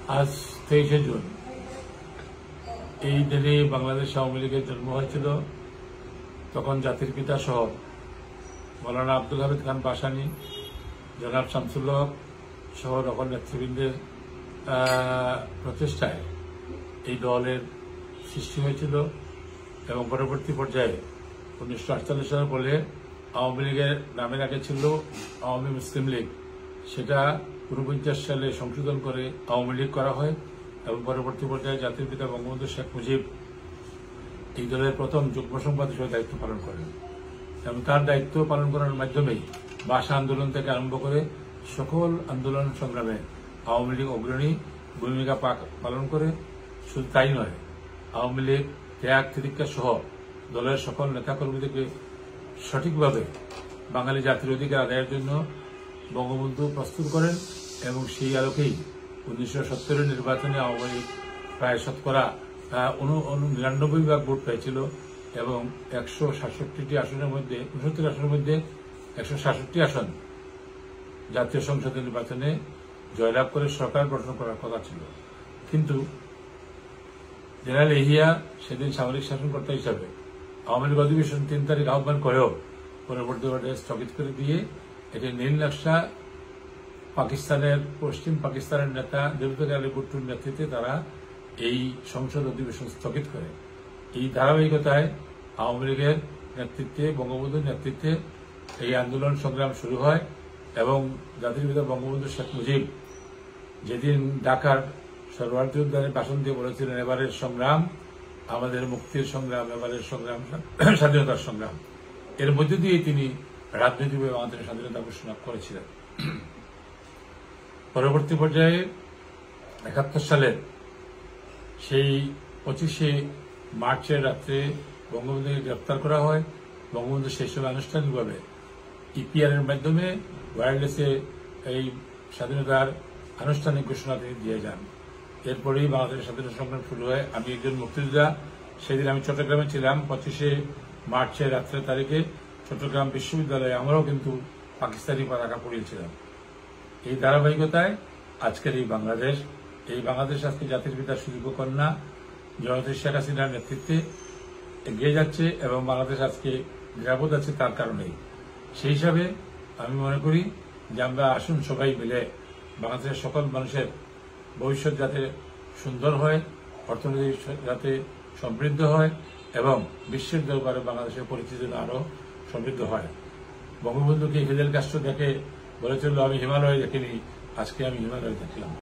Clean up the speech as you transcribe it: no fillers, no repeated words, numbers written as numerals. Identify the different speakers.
Speaker 1: আজ 23শে জুন এই দিনে বাংলাদেশ আওয়ামী লীগের জন্ম হয়েছিল। তখন জাতির পিতা সহ মৌলানা আব্দুল হামিদ খান ভাসানী, জনাব শামসুল হক সহ সকল নেতৃবৃন্দের প্রচেষ্টায় এই দলের সৃষ্টি হয়েছিল এবং পরবর্তী পর্যায়ে 1948 সালের পরে আওয়ামী লীগের নামের আগে ছিল আওয়ামী মুসলিম লীগ, সেটা 49 সালে সংশোধন করে আওয়ামী লীগ করা হয় এবং পরবর্তী পর্যায়ে জাতির পিতা বঙ্গবন্ধু শেখ মুজিব এই দলের প্রথম যুগ্ম সম্পাদক হিসেবে দায়িত্ব পালন করেন এবং তার দায়িত্ব পালন করার মাধ্যমেই ভাষা আন্দোলন থেকে আরম্ভ করে সকল আন্দোলন সংগ্রামে আওয়ামী লীগ অগ্রণী ভূমিকা পালন করে। শুধু তাই নয়, আওয়ামী লীগ ত্যাগ তিতিক্ষা সহ দলের সকল নেতাকর্মীদেরকে সঠিকভাবে বাঙালি জাতির অধিকার আদায়ের জন্য বঙ্গবন্ধু প্রস্তুত করেন এবং সেই আলোকেই 1970 নির্বাচনে আওয়ামী লীগ প্রায় শতকরা 99 ভাগ ভোট পেয়েছিল এবং 167টি আসনের মধ্যে 69 আসনের মধ্যে 167টি আসন জাতীয় সংসদ নির্বাচনে জয়লাভ করে সরকার গঠন করার কথা ছিল। কিন্তু জেনারেল এহিয়া সেদিন সামরিক শাসনকর্তা হিসাবে আওয়ামী লীগ অধিবেশন 3 তারিখ আহ্বান করেও পরবর্তী পর্যায়ে স্থগিত করে দিয়ে এটি নীল নকশা পাকিস্তানের পশ্চিম পাকিস্তানের নেতা জুলফিকার আলী ভুট্টোর নেতৃত্বে তারা এই সংসদ অধিবেশন স্থগিত করে। এই ধারাবাহিকতায় আওয়ামী লীগের নেতৃত্বে বঙ্গবন্ধুর নেতৃত্বে এই আন্দোলন সংগ্রাম শুরু হয় এবং জাতির পিতা বঙ্গবন্ধু শেখ মুজিব যেদিন ঢাকার সর্বভারতীয় উদ্যানে ভাষণ দিয়ে বলেছিলেন, এবারের সংগ্রাম আমাদের মুক্তির সংগ্রাম, এবারের সংগ্রাম স্বাধীনতার সংগ্রাম, এর মধ্যে দিয়ে তিনি রাজনৈতিকভাবে আমাদের স্বাধীনতা ঘোষণা করেছিলেন। পরবর্তী পর্যায়ে 71 সালের সেই 25শে মার্চের রাত্রে বঙ্গবন্ধুকে গ্রেপ্তার করা হয়। বঙ্গবন্ধু সেই সময় আনুষ্ঠানিকভাবে ইপিআর এর মাধ্যমে ওয়্যারলেসে এই স্বাধীনতার আনুষ্ঠানিক ঘোষণা তিনি দিয়ে যান। এরপরেই বাংলাদেশের স্বাধীনতা সংগ্রাম শুরু হয়। আমি একজন মুক্তিযোদ্ধা, সেদিন আমি চট্টগ্রামে ছিলাম। 25শে মার্চের রাত্রের তারিখে চট্টগ্রাম বিশ্ববিদ্যালয়ে আমরাও কিন্তু পাকিস্তানি পতাকা পরিয়েছিলাম। এই ধারাবাহিকতায় আজকের এই বাংলাদেশ আজকে জাতির পিতা সুযোগ্য কন্যা জননেত্রী শেখ হাসিনার নেতৃত্বে এগিয়ে যাচ্ছে এবং বাংলাদেশ আজকে নিরাপদ আছে তার কারণেই। সেই হিসাবে আমি মনে করি যে আমরা আসুন সবাই মিলে বাংলাদেশের সকল মানুষের ভবিষ্যৎ যাতে সুন্দর হয়, অর্থনীতি যাতে সমৃদ্ধ হয় এবং বিশ্বের দরবারে বাংলাদেশের পরিচিতি আরও সমৃদ্ধ হয়। বঙ্গবন্ধুকে ফিদেল কাস্ট্রো দেখে বলেছিল, আমি হিমালয় দেখিনি, আজকে আমি হিমালয় দেখলাম।